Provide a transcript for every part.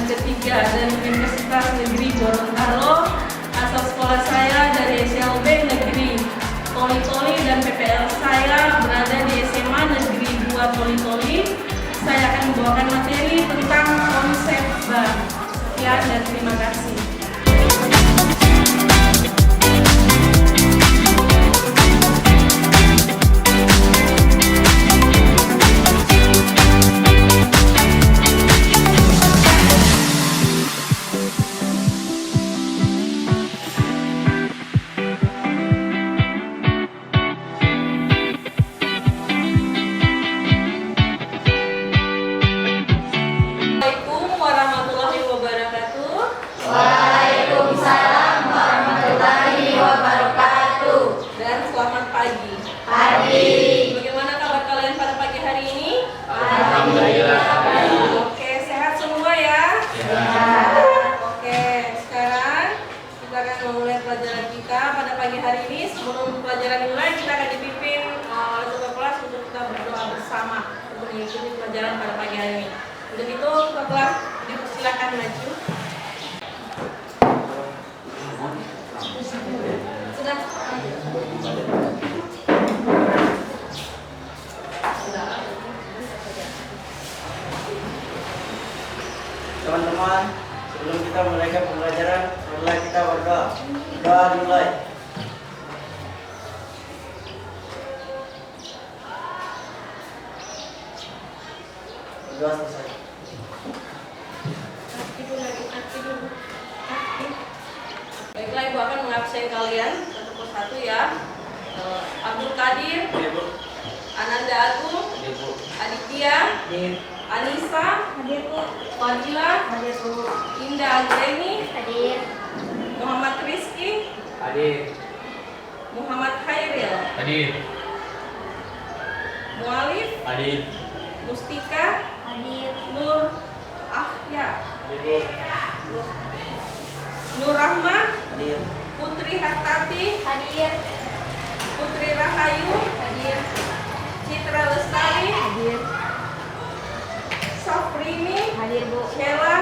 ketiga dari Universitas Negeri Gorontalo. Asal sekolah saya dari SLB Negeri Toli-Toli dan PPL saya berada di SMA Negeri 2 Toli-Toli. Saya akan membawakan materi tentang konsep bank. Sekian dan terima kasih. Waalaikumsalam warahmatullahi wabarakatuh. Dan selamat pagi. Pagi. Bagaimana kabar kalian pada pagi hari ini? Alhamdulillah. Oke, sehat semua ya? Sehat. Oke, sekarang kita akan memulai pelajaran kita pada pagi hari ini. Sebelum pelajaran dimulai, kita akan dipimpin oleh ketua kelas untuk kita berdoa bersama untuk mengikuti pelajaran pada pagi hari ini. Untuk itu, ketua kelas dipersilakan maju. Teman-teman, sebelum kita mulai pembelajaran, marilah kita berdoa. Doa dimulai. Berdoa selesai. Baiklah, Ibu akan mengabsen kalian satu persatu ya. Abdul Qadir, Ananda Agung, Aditya, Anissa, Fadila, Indah Anggreni, Muhammad Rizky, Muhammad Khairil, Mualif, Mustika, Nur Ahya, Nur Rahma, Putri Hartati, Putri Rahayu, Citra Lestari, Safrini, Sheila,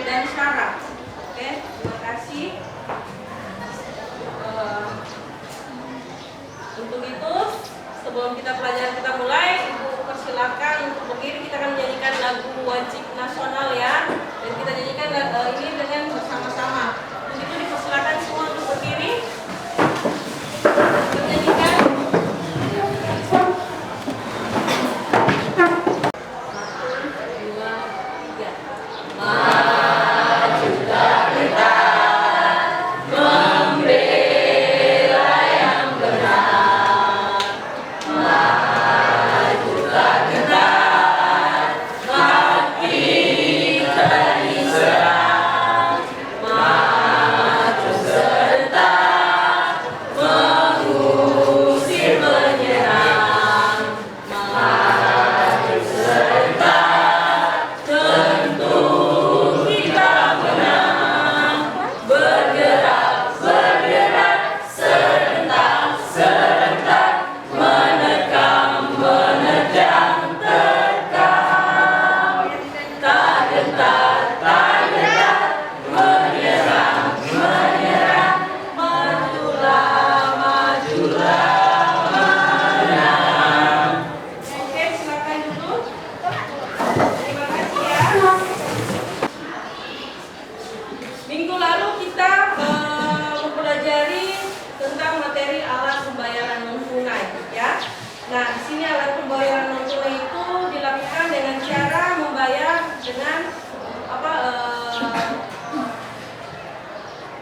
dan Syara. Oke, terima kasih. Untuk itu, sebelum kita pelajaran kita mulai, Ibu persilakan untuk berdiri. Kita akan menyanyikan lagu wajib nasional ya, dan kita nyanyikan ini dengan bersama-sama. Untuk itu dipersilakan semua untuk berdiri. Menyanyikan.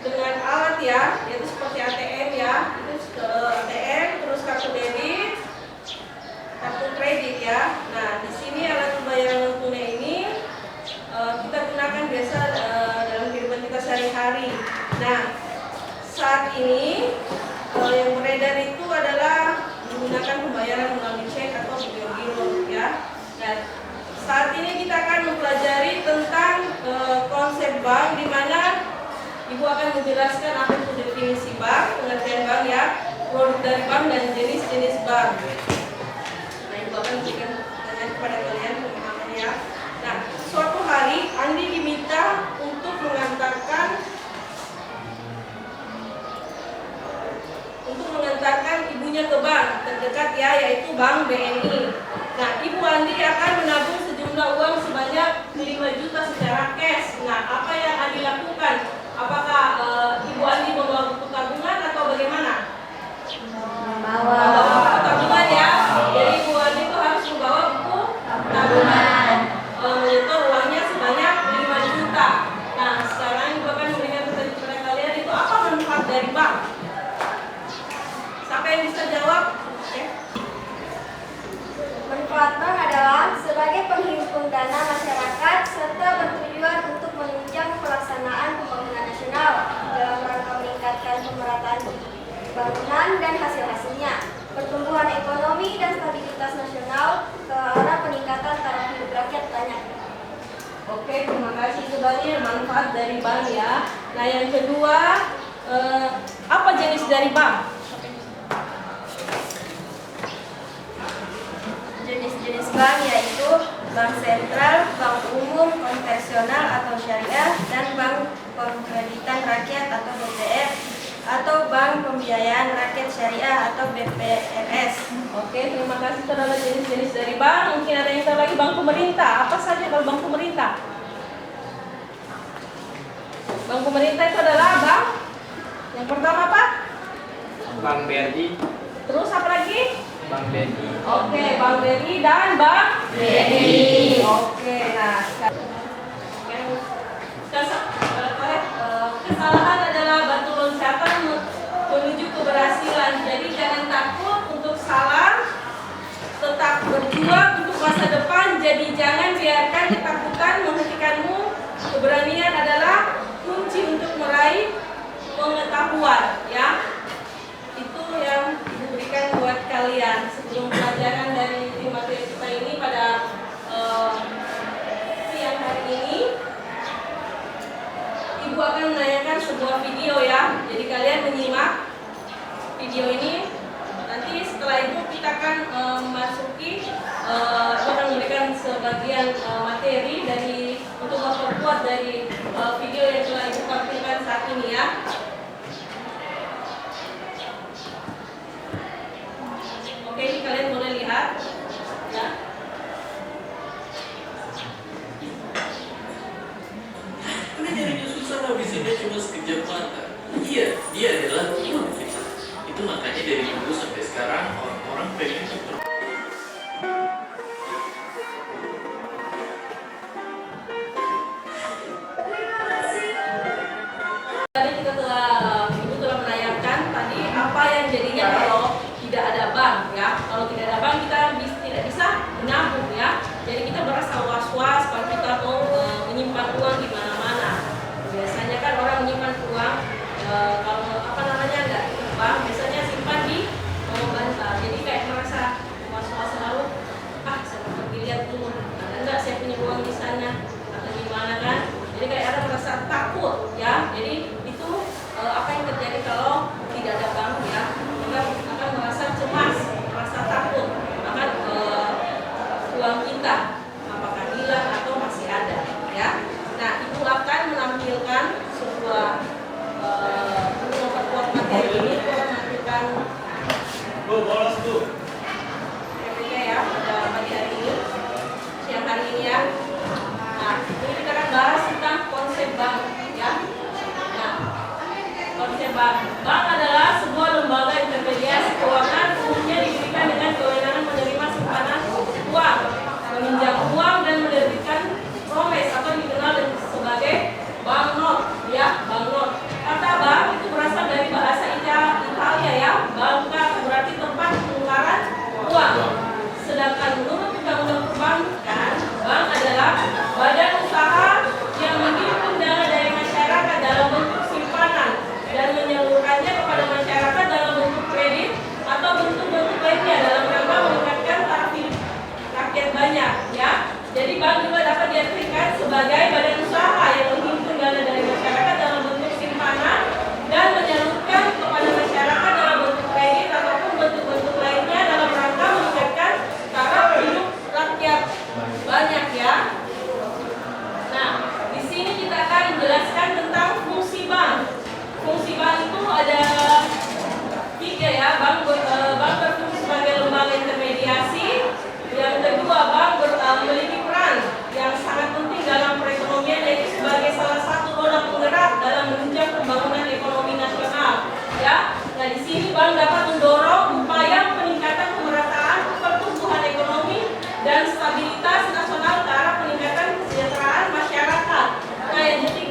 Dengan alat ya, yaitu seperti ATM ya, itu ATM, terus kartu debit, kartu kredit ya. Nah, di sini alat pembayaran non tunai ini kita gunakan biasa dalam kehidupan kita sehari-hari. Nah, saat ini yang beredar itu adalah menggunakan pembayaran melalui cek atau giro ya. Nah, saat ini kita akan mempelajari tentang konsep bank, di mana Ibu akan menjelaskan apa itu definisi bank, pengertian bank ya, produk dari bank dan jenis-jenis bank. Nah, Ibu akan memberikan pertanyaan kepada kalian pemahaman ya. Nah, suatu hari Andi diminta Bank BNI. Nah, Ibu Andi akan menabung sejumlah uang sebanyak 5 juta secara cash. Nah, apa yang Andi lakukan? Apakah Ibu Andi membawa buku tabungan atau bagaimana? Membawa buku tabungan ya. Jadi Ibu Andi itu harus membawa buku tabungan. Menyetor uangnya sebanyak 5 juta. Nah, sekarang Ibu akan memberikan pertanyaan kepada kalian, itu apa manfaat dari bank? Siapa yang bisa jawab? Manfaat bank adalah sebagai penghimpun dana masyarakat serta bertujuan untuk menunjang pelaksanaan pembangunan nasional dalam rangka meningkatkan pemerataan pembangunan dan hasil-hasilnya, pertumbuhan ekonomi dan stabilitas nasional ke arah peningkatan taraf hidup rakyat banyak. Oke, terima kasih. Itu tadi manfaat dari bank ya. Nah, yang kedua, apa jenis dari bank? Jenis-jenis bank yaitu bank sentral, bank umum, konvensional atau syariah, dan bank pemkreditan rakyat atau BPR, atau bank pembiayaan rakyat syariah atau BPRS. Oke, terima kasih. Itu adalah jenis-jenis dari bank. Mungkin ada yang tahu lagi bank pemerintah. Apa saja kalau bank pemerintah? Bank pemerintah itu adalah bank. Yang pertama apa? Bank BRI. Terus apa lagi? Bank BRI. Oke, Bank BRI dan Bank BNI. Oke, nah kesalahan adalah batu loncatan menuju keberhasilan. Jadi jangan takut untuk salah, tetap berjuang untuk masa depan. Jadi jangan biarkan ketakutan menghentikanmu. Keberanian adalah kunci untuk meraih pengetahuan, ya. Itu yang diberikan buat kalian sebelum pelajaran dari materi kita ini pada siang hari ini. Ibu akan menanyakan sebuah video ya. Jadi kalian menyimak video ini. Nanti setelah itu kita akan memasuki akan memberikan sebagian materi dari untuk memperkuat dari video yang telah Ibu tampilkan saat ini ya. Oke, ini kalian boleh lihat ya. Ini jadinya susah habisinnya cuma sekejap mata. Iya, dia adalah uang kita. Itu makanya dari dulu sampai sekarang orang-orang pengen cepet. Tadi kita Ibu telah menanyakan tadi apa yang jadinya kalau tidak ada bank ya. Kalau tidak ada bank kita tidak bisa menabung ya. Jadi kita merasa was-was kalau kita mau menyimpan uang di mana-mana. Biasanya kan orang menyimpan uang kalau nggak ikut bank biasanya simpan di bantal. Jadi kayak merasa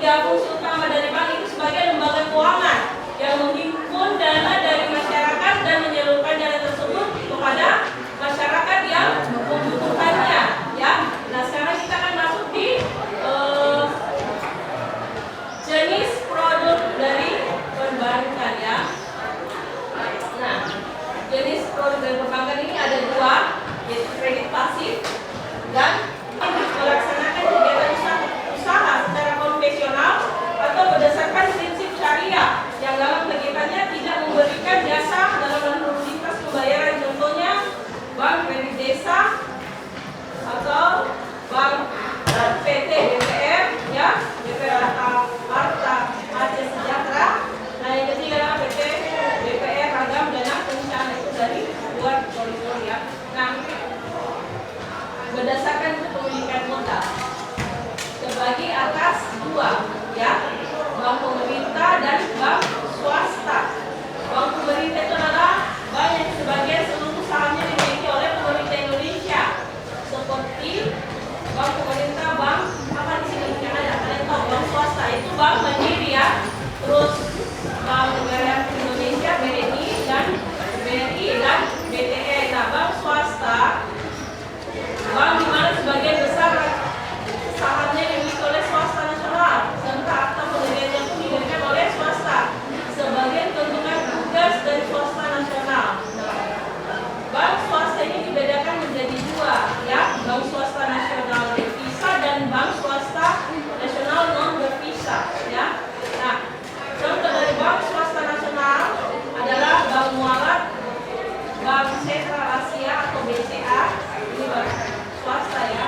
tiga fungsi utama dari bank itu sebagai lembaga keuangan yang menghimpun dana dari masyarakat dan menyalurkan dana tersebut kepada masyarakat yang membutuhkannya, ya. Nah, sekarang kita akan masuk di jenis produk dari perbankan, ya. Nah, jenis produk dari perbankan ini ada dua, yaitu kredit pasif dan melaksanakan kegiatan usaha secara konvensional atau berdasarkan prinsip syariah yang dalam kegiatannya tidak memberikan jasa dalam produktivitas pembayaran, contohnya bank kredit desa atau bank PT BPR, ya, BPR Harta Aceh Sejahtera. Nah, yang ketiga adalah PT BPR Ragam Dana Perusahaan, itu dari luar koridor, ya. Nah, berdasarkan kepemilikan modal terbagi atas dua, ya, bank pemerintah dan bank swasta. Bank pemerintah itu adalah bank yang sebagian seluruh sahamnya dimiliki oleh pemerintah Indonesia, seperti bank pemerintah, bank apa di sini yang ada, kalian tahu? Bank swasta itu bank mandiri, ya, terus bank negara Indonesia BNI dan BRI dan BTN. Nah, bank swasta bank di mana sebagian besar sahamnya dimiliki oleh swasta nasional, serta akta pendiriannya pun diberikan oleh swasta. Sebagian keuntungan tugas dari swasta nasional. Bank swasta ini dibedakan menjadi dua, ya, bank swasta nasional berpisah dan bank swasta nasional non berpisah, ya. Nah, contoh dari bank swasta nasional adalah Bank Mualaf, Bank Sentral Asia atau BCA, ini bank swasta, ya,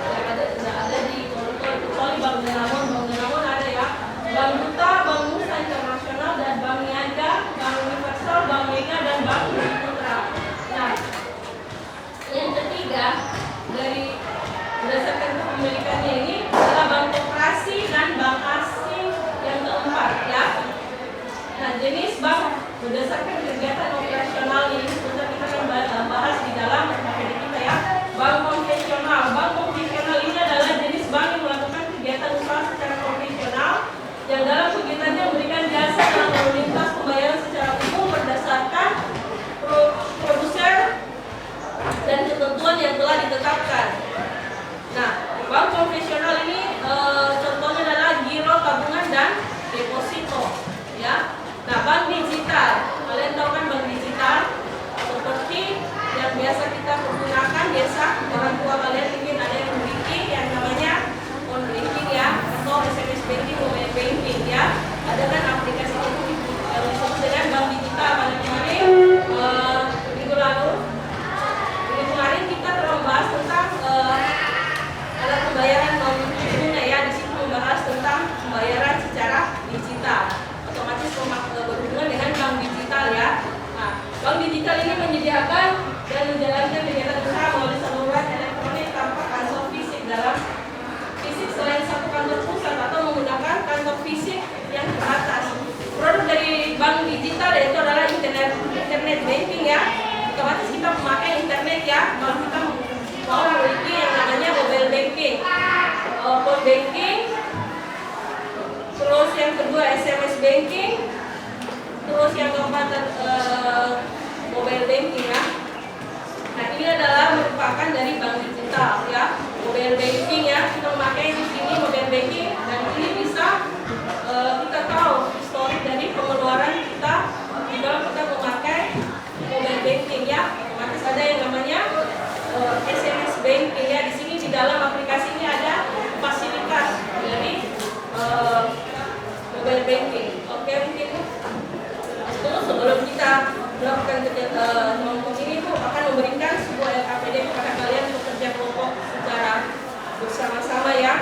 yang ada di kecuali Bank Danamon. Bank Danamon ada, ya, Bank Duta, Bank Nusa Internasional, dan Bank Niaga, Bank Universal, Bank Mega, dan Bank Putra. Nah, yang ketiga dari berdasarkan kepemilikannya ini adalah bank koperasi dan bank asing yang keempat, ya. Nah, jenis bank berdasarkan kegiatan operasional ini sebentar kita akan bahas di dalam materi kita, ya. Bank konvensional. Bank konvensional ini adalah jenis bank yang melakukan kegiatan usaha secara konvensional yang dalam kegiatannya memberikan jasa dalam lalu lintas pembayaran secara umum berdasarkan produser dan ketentuan yang telah ditetapkan. Nah, bank konvensional ini contohnya adalah giro, tabungan, dan deposito, ya. Nah, bank digital, kalian tahu kan bank digital seperti yang biasa kita gunakan, biasa orang tua kalian mungkin ada yang banking yang namanya phone banking, ya, atau SMS banking, mobile banking, ya. Ada kan aplikasi itu yang disebut dengan bank digital. Pada minggu kemarin kita telah membahas tentang alat pembayaran non tunai, ya. Di sini membahas tentang pembayaran secara digital, otomatis berhubungan dengan bank digital, ya. Nah, bank digital ini menyediakan dan menjalankan kegiatan usaha melalui saluran elektronik tanpa kantor fisik selain satu kantor pusat atau menggunakan kantor fisik yang terbatas. Produk dari bank digital yaitu adalah internet banking, ya. Otomatis kita memakai internet, ya. Kalau kita mau memiliki yang namanya mobile banking, phone banking, terus yang kedua SMS banking, terus yang keempat mobile banking, ya. Nah, ini adalah merupakan dari bank digital, ya. Mobile banking, ya, kita memakai di sini mobile banking, dan ini bisa kita tahu histori dari pengeluaran kita jika kita memakai mobile banking, ya. Otomatis ada yang namanya SMS banking, ya. Di sini di dalam aplikasi ini ada fasilitas dari mobile banking. Oke, mungkin sebelum kita melakukan kelompok ini, Bu akan memberikan sebuah LKPD kepada kalian untuk kerja kelompok secara bersama-sama, ya.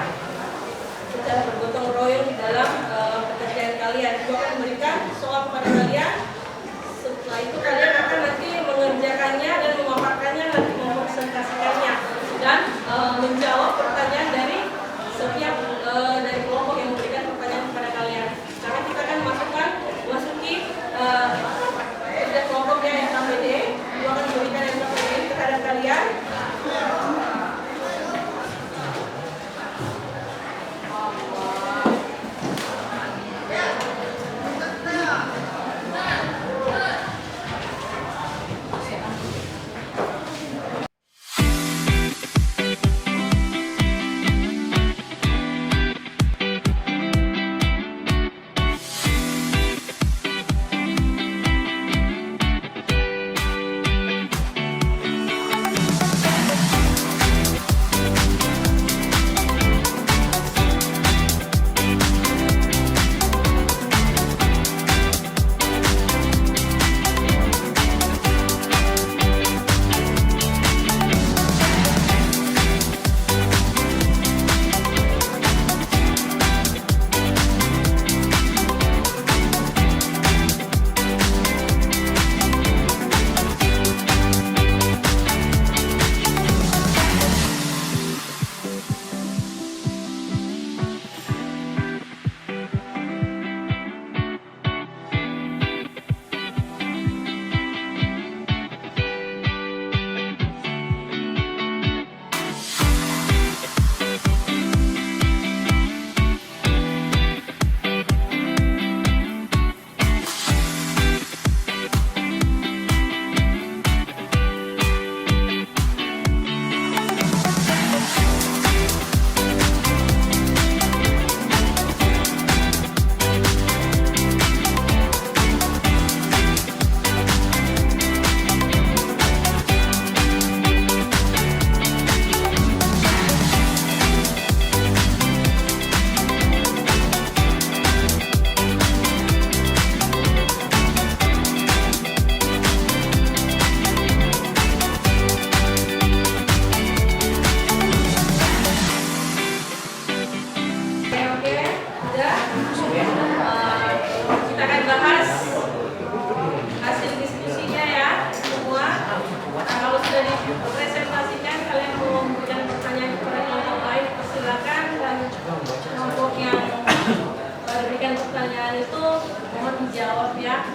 menjawab ya.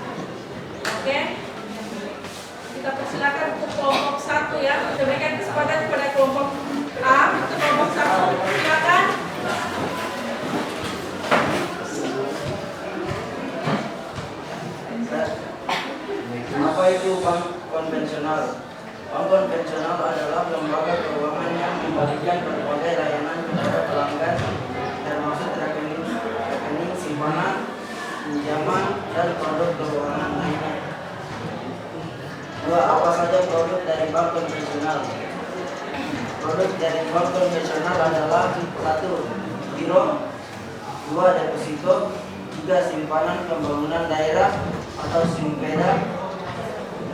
Oke. Kita persilakan untuk kelompok 1 ya. Kita berikan kesempatan kepada kelompok A untuk kelompok 1. Silakan. Apa itu bank konvensional? Bank konvensional adalah lembaga keuangan yang memberikan berbagai layanan kepada pelanggan, termasuk rekening simpanan, pinjaman, dan produk keuangan lainnya. 2. Apa saja produk dari bank konvensional? Produk dari bank konvensional adalah 1. Giro, 2. Deposito, 3. Simpanan pembangunan daerah atau Simpeda,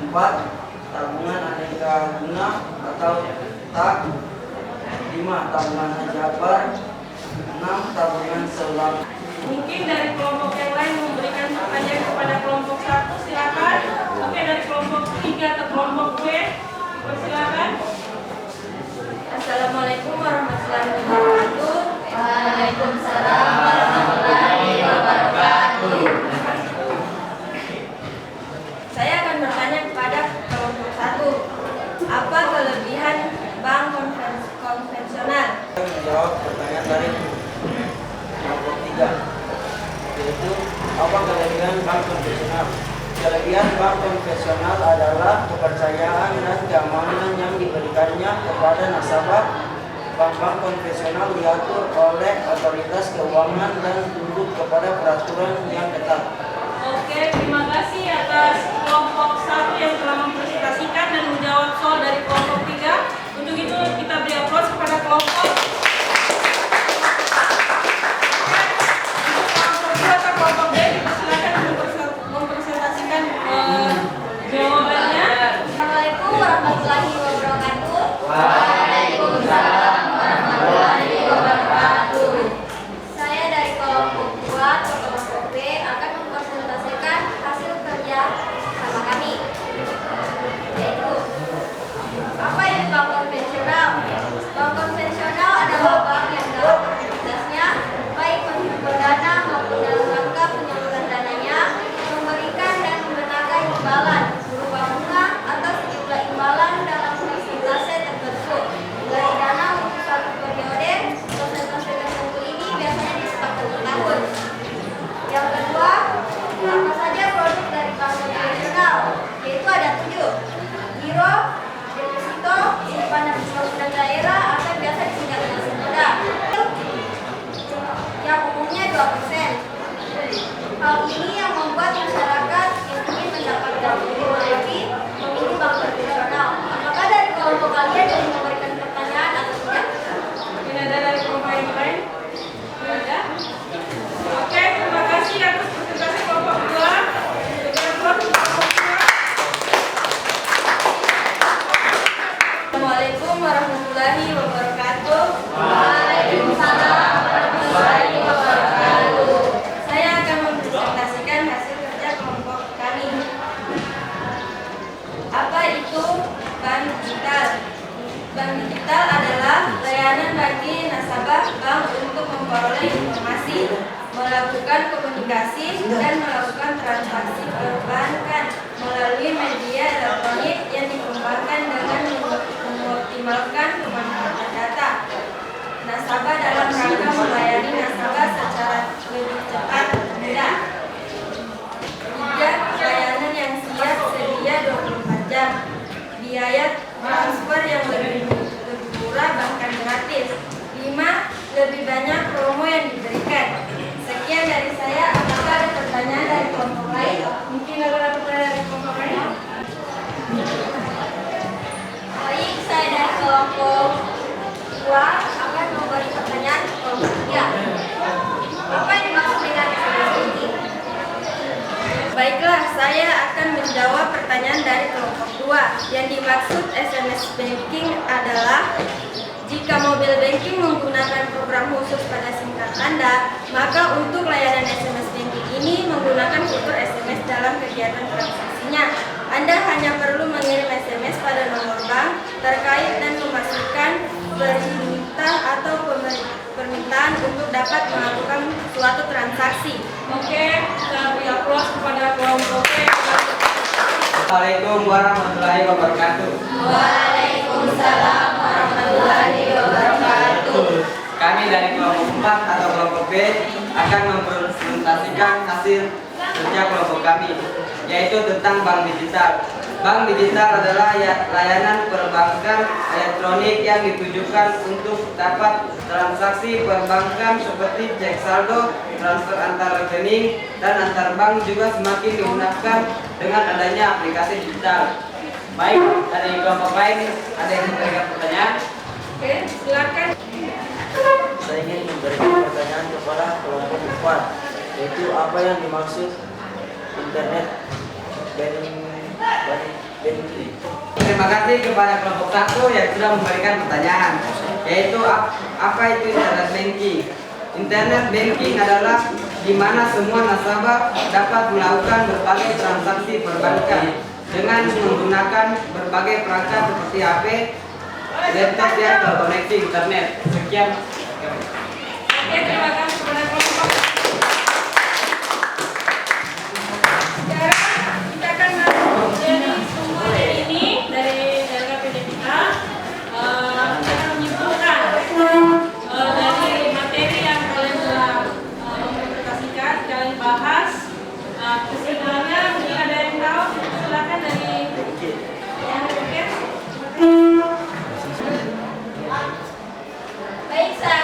4. Tabungan aneka guna atau TAG, 5. Tabungan jabar, 6. Tabungan seluler. Mungkin dari kelompok yang lain memberikan pertanyaan kepada kelompok 1, silakan. Oke, dari kelompok 3 atau kelompok B, silakan. Assalamualaikum warahmatullahi wabarakatuh. Waalaikumsalam warahmatullahi wabarakatuh. Saya akan bertanya kepada kelompok 1. Apa kelebihan bank konvensional? Saya menjawab pertanyaan dari kelompok 3, yaitu apa kelebihan bank konvensional? Kelebihan bank konvensional adalah kepercayaan dan keamanan yang diberikannya kepada nasabah. Bank-bank konvensional diatur oleh otoritas keuangan dan tunduk kepada peraturan yang ketat. Oke, terima kasih atas kelompok 1 yang telah mempresentasikan dan menjawab soal dari kelompok 3. Untuk itu kita beri aplaus kepada kelompok. Untuk kelompok 2 atau kelompok D, silakan mempresentasikan jawabannya. Assalamualaikum warahmatullahi wabarakatuh. Waalaikumsalam warahmatullahi wabarakatuh. Saya dari kelompok 2 atau kelompok B akan mempresentasikan hasil kerja sama kami. Yaitu, apa itu bank konvensional? Bank konvensional adalah bank yang dalam aktivitasnya baik menghimpun dana maupun dalam rangka penyaluran dananya memberikan dan menaga imbalan berupa bunga atau sejumlah imbalan dalam persentase tertentu dari dana untuk satu periode. Persentase tertentu ini biasanya disepakati per tahun. Yang kedua, apa saja produk dari bank konvensional? Yaitu ada 7. Giro, deposito, simpanan pembangunan daerah atau biasa disingkat dengan Simpeda, yang umumnya 2%. Hal ini yang membuat masyarakat yang ingin mendapatkan keuntungan lebih memilih bank konvensional. Apakah dari kelompok kalian yang memberikan pertanyaan atau tidak? Tidak ada dari kelompok yang lain? Tidak ada? Oke, terima kasih atas presentasi kelompok 2. Assalamualaikum warahmatullahi wabarakatuh. Waalaikumsalam warahmatullahi wabarakatuh. Saya akan mempresentasikan hasil kerja kelompok kami. Apa itu bank digital? Bank digital adalah layanan bagi nasabah bank untuk memperoleh informasi, melakukan komunikasi, dan melakukan transaksi perbankan melalui media elektronik yang dikembangkan dengan mengoptimalkan pemanfaatan data nasabah dalam rangka melayani nasabah secara lebih cepat dan mudah. 3. Layanan yang siap sedia 24 jam. Biaya transfer yang lebih murah bahkan gratis. 5. Lebih banyak promo yang diberikan. Sekian dari saya. Apakah ada pertanyaan dari kelompok lain? Mungkin ada pertanyaan dari kelompok lain? Baik, saya dari kelompok 2 akan memberi pertanyaan ke kelompok 3. Apa yang dimaksud dengan SMS banking? Baiklah, saya akan menjawab pertanyaan dari kelompok 2. Yang dimaksud SMS banking adalah jika mobile banking menggunakan program khusus pada SIM card Anda, maka untuk layanan SMS banking ini menggunakan fitur SMS dalam kegiatan transaksinya. Anda hanya perlu mengirim SMS pada nomor bank terkait dan memastikan perintah atau permintaan untuk dapat melakukan suatu transaksi. Oke, kita beri aplaus kepada kelompok B. Assalamualaikum warahmatullahi wabarakatuh. Waalaikumsalam warahmatullahi wabarakatuh. Kami dari kelompok 4 atau kelompok B akan mempresentasikan hasil kerja kelompok kami, yaitu tentang bank digital. Bank digital adalah layanan perbankan elektronik yang ditujukan untuk dapat transaksi perbankan seperti cek saldo, transfer antar rekening, dan antar bank juga semakin digunakan dengan adanya aplikasi digital. Baik, dari kelompok lain ada yang memberikan pertanyaan? Oke, silakan. Saya ingin memberikan pertanyaan kepada kelompok 4, yaitu apa yang dimaksud internet banking. Terima kasih kepada kelompok 1 yang sudah memberikan pertanyaan, yaitu apa itu internet banking. Internet banking adalah di mana semua nasabah dapat melakukan berbagai transaksi perbankan dengan menggunakan berbagai perangkat seperti HP, laptop yang terkoneksi internet. Sekian. Oke, terima kasih kepada kelompok. Sekarang kita akan masuk dari semua dari ini, dari KPD kita. Kita akan menyimpulkan dari materi yang kalian telah mempresentasikan, kalian bahas. Kesimpulannya mungkin ada yang tahu, silakan dari Baik, saya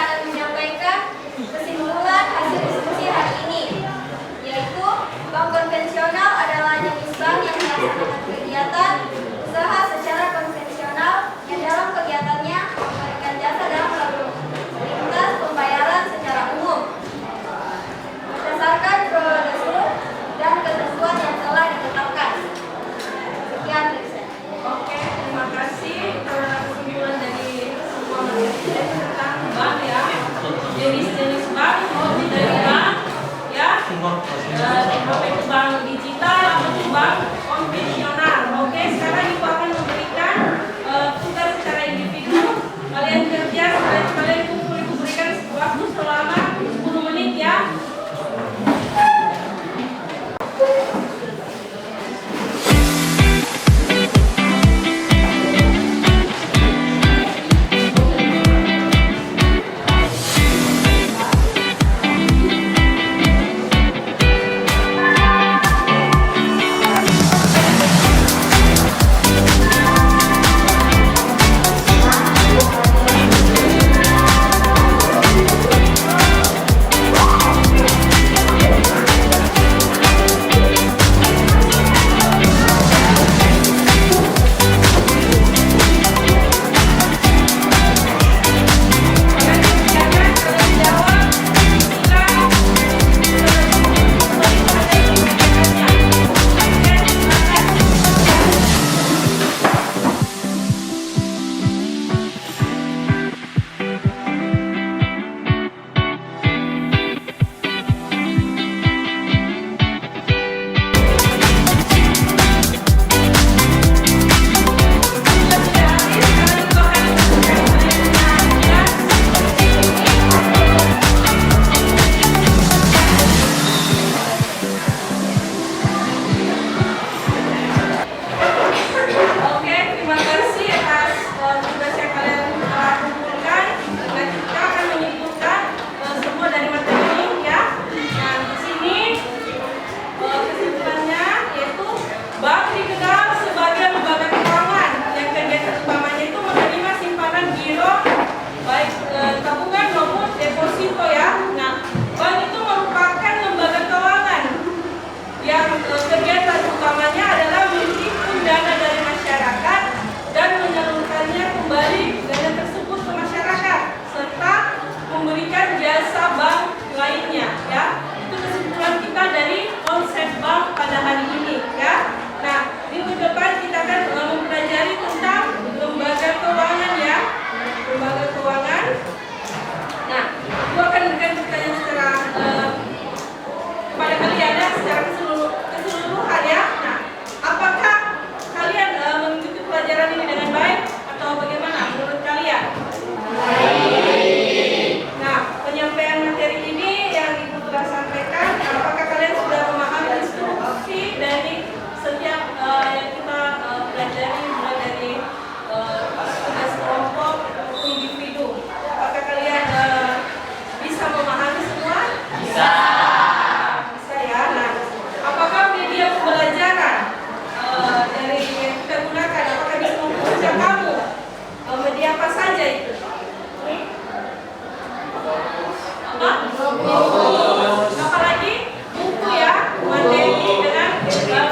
Apalagi buku ya, materi dengan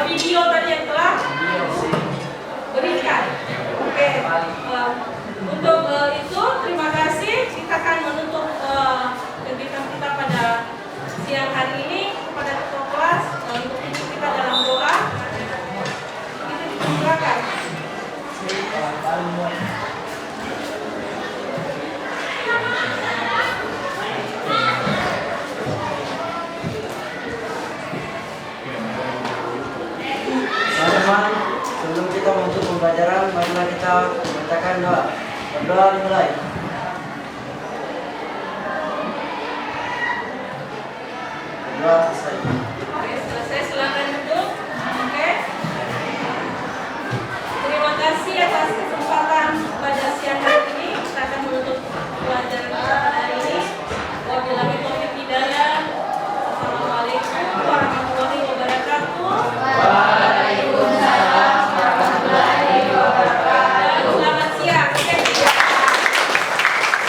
video tadi yang telah berikan. Oke, untuk itu terima kasih. Kita akan menutup kegiatan kita pada siang hari ini kepada ketua kelas untuk ikut kita dalam doa. Kita dipersilakan. Teman-teman, sebelum kita masuk pembelajaran, marilah kita membacakan doa. Berdoa dimulai. Berdoa selesai.